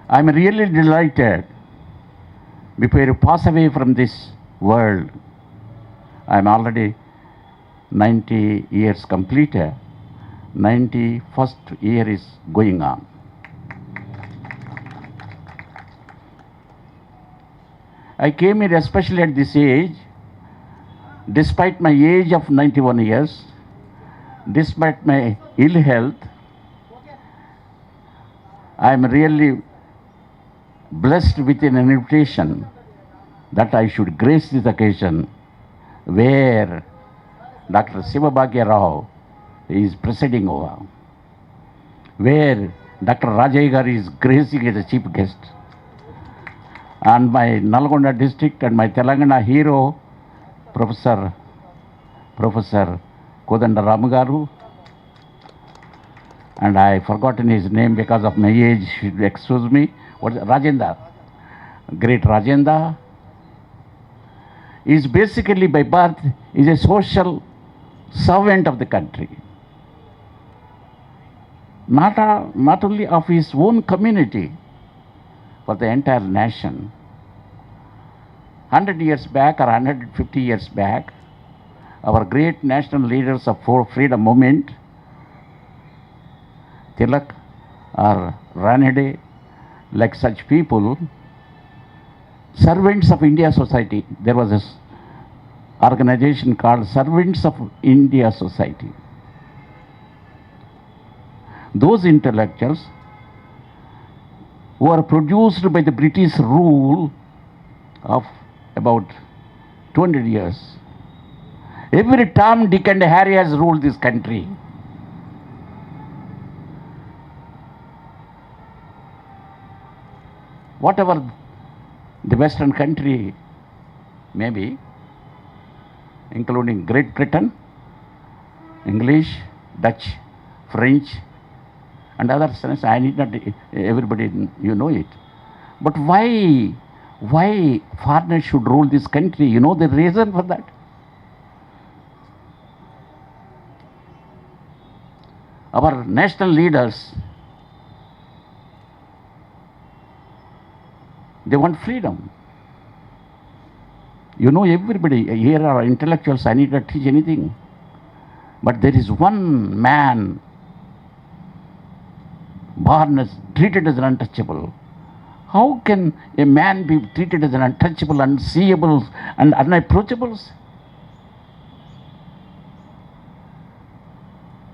I'm really delighted before you pass away from this world. I'm already 90 years completed. 91st year is going on. I came here especially at this age, despite my age of 91 years, despite my ill health. I am really blessed with an invitation that I should grace this occasion where Dr. Sivabhagya Rao is presiding over, where Dr. Rajaygar is gracing as a chief guest, and my Nalgonda district and my Telangana hero, Professor Kodanda Ramagaru, and I forgotten his name because of my age, excuse me, Rajendra, great Rajendra, is basically by birth is a social servant of the country. Not only of his own community, for the entire nation. 100 years back or 150 years back, our great national leaders of freedom movement, Tilak or Ranade, like such people, servants of India Society. There was an organization called Servants of India Society. Those intellectuals who are produced by the British rule of about 200 years. Every Tom, Dick and Harry has ruled this country. Whatever the Western country may be, including Great Britain, English, Dutch, French, and other sense, I need not, everybody, you know it. But why foreigners should rule this country? You know the reason for that? Our national leaders, they want freedom. You know, everybody here are intellectuals, I need not teach anything. But there is one man born as, treated as an untouchable. How can a man be treated as an untouchable, unseeable, and unapproachable?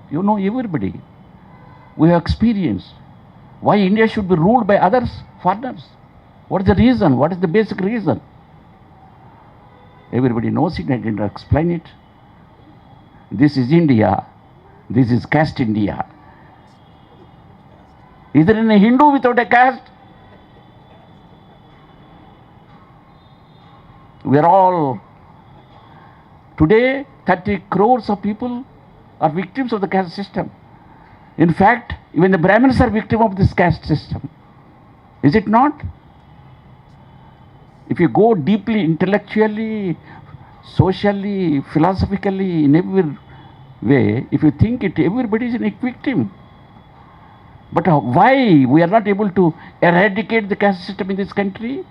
You know, everybody. We have experienced why India should be ruled by others, foreigners. What is the reason? What is the basic reason? Everybody knows it, I didn't explain it. This is India. This is caste India. Is there any Hindu without a caste? We are all, today 30 crores of people are victims of the caste system. In fact, even the Brahmins are victims of this caste system. Is it not? If you go deeply, intellectually, socially, philosophically, in every way, if you think it, everybody is a victim. But why we are not able to eradicate the caste system in this country?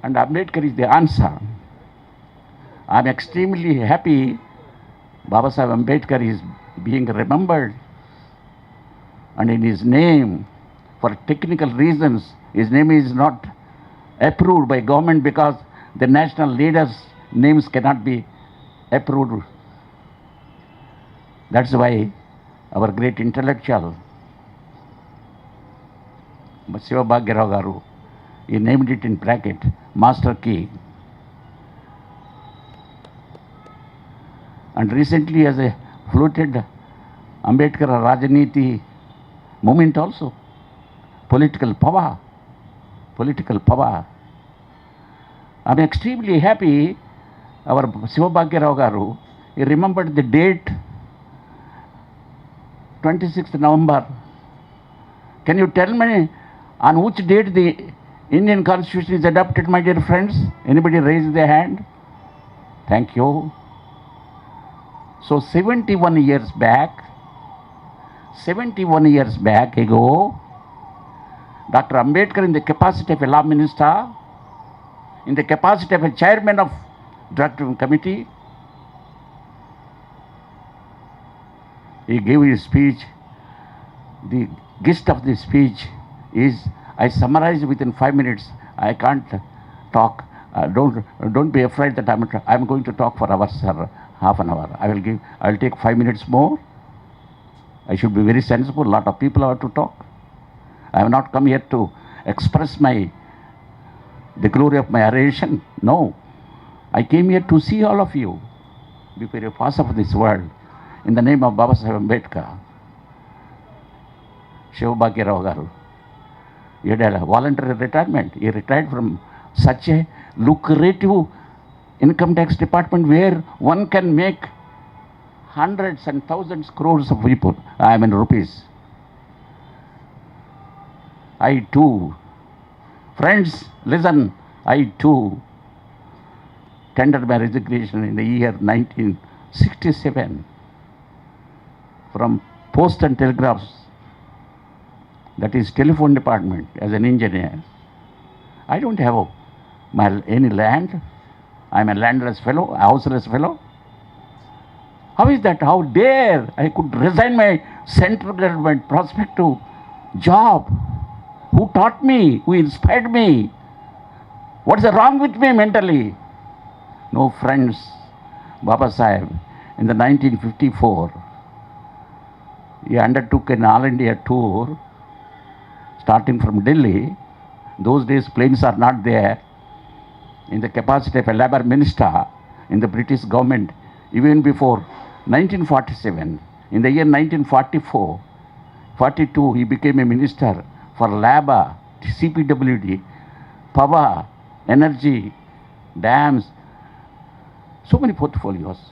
And Ambedkar is the answer. I am extremely happy Baba Sahib Ambedkar is being remembered, and in his name, for technical reasons, his name is not approved by government because the national leaders' names cannot be approved. That's why our great intellectual, Sivabhagya Rao Garu, he named it in bracket, Masterkey. And recently as a floated Ambedkar Rajaniti movement also, political power. I'm extremely happy our Sivabhagya Rao Garu, he remembered the date 26th November. Can you tell me on which date the Indian Constitution is adopted, my dear friends? Anybody raise their hand? Thank you. So 71 years back, 71 years back ago, Dr. Ambedkar, in the capacity of a law minister, in the capacity of a chairman of directive committee, he gave his speech. The gist of the speech is, I summarized within 5 minutes. I can't talk. Don't be afraid that I'm going to talk for hours or half an hour. I'll take 5 minutes more. I should be very sensible. A lot of people have to talk. I have not come here to express the glory of my oration. No. I came here to see all of you before you pass off this world. In the name of Baba Sahib Ambedkar, Shiva Bhagya Rao Garu, he had a voluntary retirement. He retired from such a lucrative income tax department where one can make hundreds and thousands crores of people, rupees. I too, friends, listen, I too tendered my resignation in the year 1967 from Post and Telegraphs, that is telephone department, as an engineer. I don't have any land. I'm a landless fellow, a houseless fellow. How is that? How dare I could resign my central government prospective job? Who taught me? Who inspired me? What's wrong with me mentally? No, friends. Baba Sahib, in the 1954, he undertook an all India tour starting from Delhi. Those days planes are not there. In the capacity of a labor minister in the British government, even before 1947, in the year 1944-42, he became a minister for labor, CPWD, power, energy, dams, so many portfolios.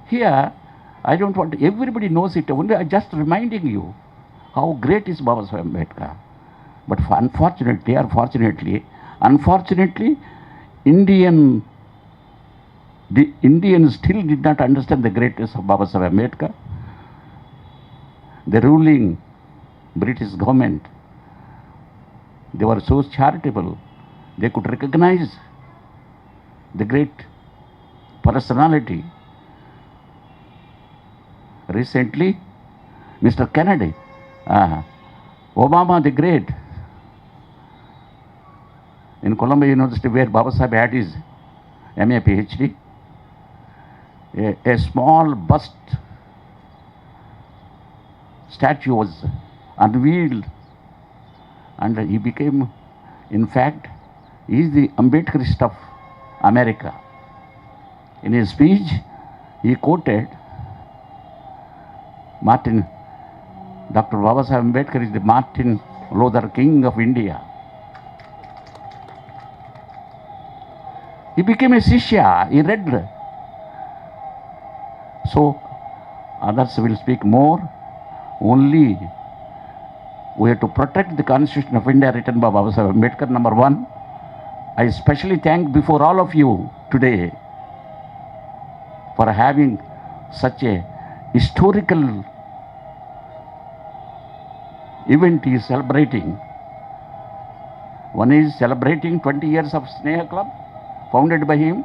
Here, I don't want to, everybody knows it, only I'm just reminding you how great is Baba Sahib Ambedkar. But unfortunately, or fortunately, Indians still did not understand the greatness of Baba Sahib Ambedkar. The ruling British government, they were so charitable, they could recognize the great personality. Recently, Mr. Kennedy, Obama the Great, in Columbia University, where Baba Sahib had his MA PhD, a small bust statue was unveiled, and he became, in fact, he is the Ambedkarist of America. In his speech, he quoted Dr. Baba Sahib Ambedkar is the Martin Luther King of India. He became a Shishya, he read. So, others will speak more. Only we have to protect the Constitution of India written by Baba Sahib Ambedkar, number one. I especially thank before all of you today for having such a historical event he is celebrating. One is celebrating 20 years of Sneha Club, founded by him.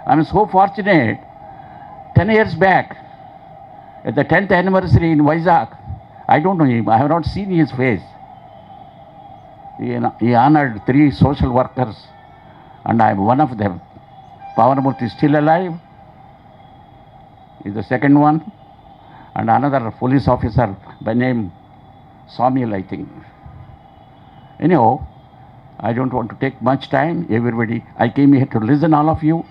I am so fortunate, 10 years back, at the 10th anniversary in Vizag, I don't know him, I have not seen his face. He honored 3 social workers, and I am one of them. Pavanamurthy is still alive, is the second one, and another police officer by name Samuel, I think. Anyhow, I don't want to take much time. Everybody, I came here to listen all of you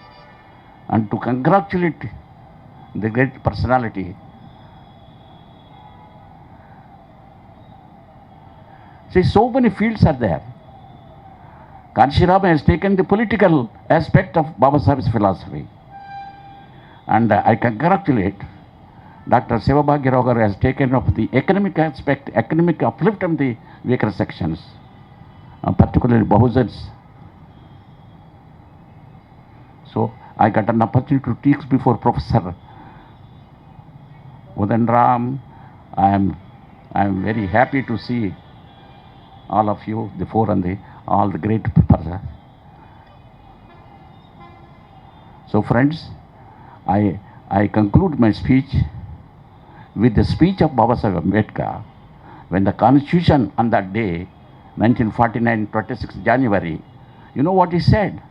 and to congratulate the great personality. See, so many fields are there. Kanshirama has taken the political aspect of Baba Sahib's philosophy. And I congratulate Dr. Shiva Bhagya Rao has taken up the economic aspect, economic uplift of the weaker sections, particularly Bahujans. So I got an opportunity to teach before Professor Udanram, I am very happy to see all of you, the four and all the great persons. So friends, I conclude my speech with the speech of Baba Sahib Ambedkar when the Constitution on that day, 1949, 26 January, you know what he said?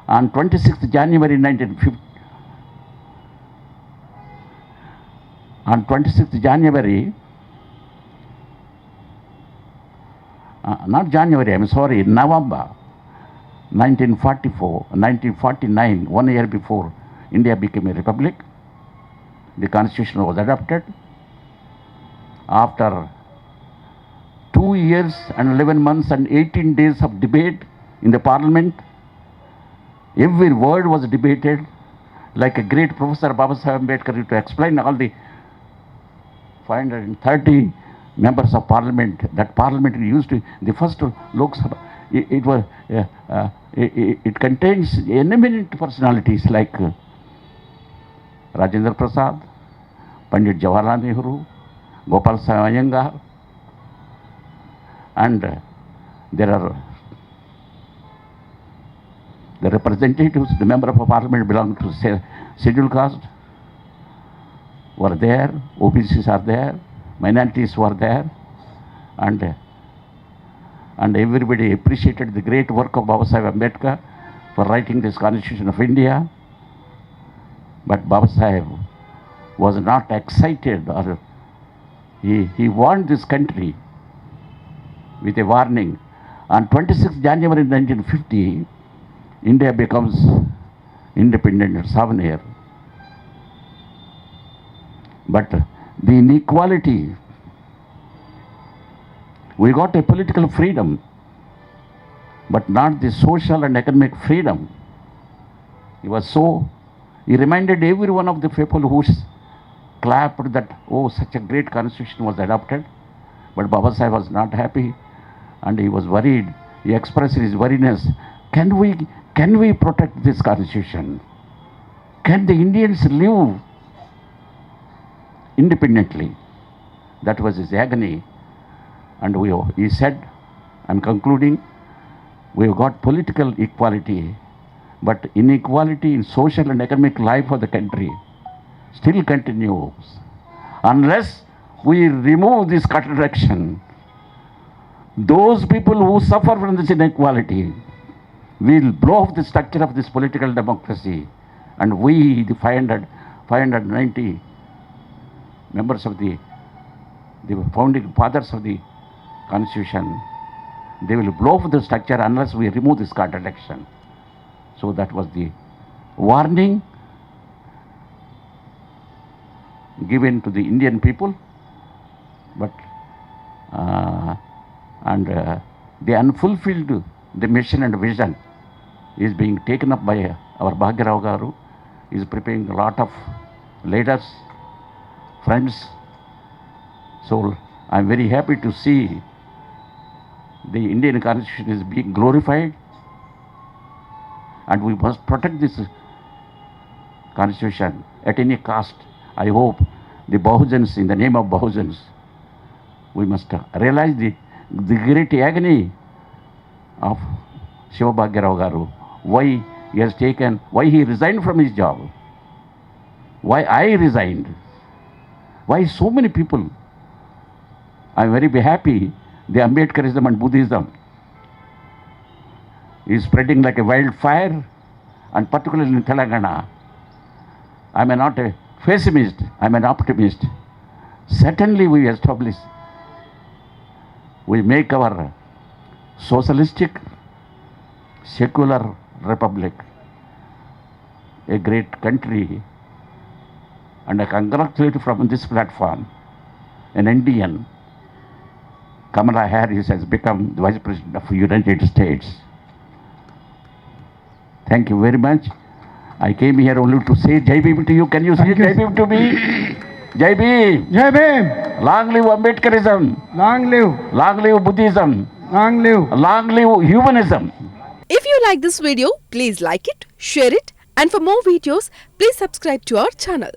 On 26th January 1950, on 26th January, not January, I'm sorry, November 1949, 1 year before India became a republic, the Constitution was adopted. After 2 years and 11 months and 18 days of debate in the Parliament, every word was debated, like a great Professor Baba Sahib Ambedkar to explain all the 530 members of Parliament. That Parliament used to, the first Lok Sabha, it contains eminent personalities like Rajendra Prasad, Pandit Jawaharlal Nehru, Gopal Sahib Iyengar, and there are the representatives, the member of Parliament belonging to scheduled caste were there, OBCs are there, minorities were there, and everybody appreciated the great work of Baba Sahib Ambedkar for writing this Constitution of India. But Baba Sahib was not excited, or he warned this country with a warning. On 26 January 1950, India becomes independent and sovereign. But the inequality, we got a political freedom, but not the social and economic freedom. He reminded every one of the people who clapped that, oh, such a great constitution was adopted. But Baba Sahib was not happy and he was worried. He expressed his worriness. Can we protect this constitution? Can the Indians live independently? That was his agony. And he said, I'm concluding, we've got political equality, but inequality in social and economic life of the country still continues. Unless we remove this contradiction, those people who suffer from this inequality will blow off the structure of this political democracy, and we, the 590 members of the founding fathers of the Constitution, they will blow off the structure unless we remove this contradiction. So that was the warning given to the Indian people, but the unfulfilled the mission and vision is being taken up by our Bhagirao Garu, is preparing a lot of leaders, friends. So I'm very happy to see the Indian Constitution is being glorified, and we must protect this Constitution at any cost. I hope the Bahujans, in the name of Bahujans, we must realize the great agony of Shiva Bhagirao Garu, why he resigned from his job, why I resigned, why so many people. I'm very happy the Ambedkarism and Buddhism is spreading like a wildfire, and particularly in Telangana. I'm not a pessimist, I'm an optimist. Certainly we make our socialistic, secular republic a great country, and I congratulate from this platform an Indian, Kamala Harris, has become the Vice President of the United States. Thank you very much. I came here only to say Jai Bhim to you. Can you say Jai Bhim to me? Jai Bhim. Jai Bhim. Long live Ambedkarism. Long live. Long live Buddhism. Long live. Long live humanism. If you like this video, please like it, share it And for more videos, please subscribe to our channel.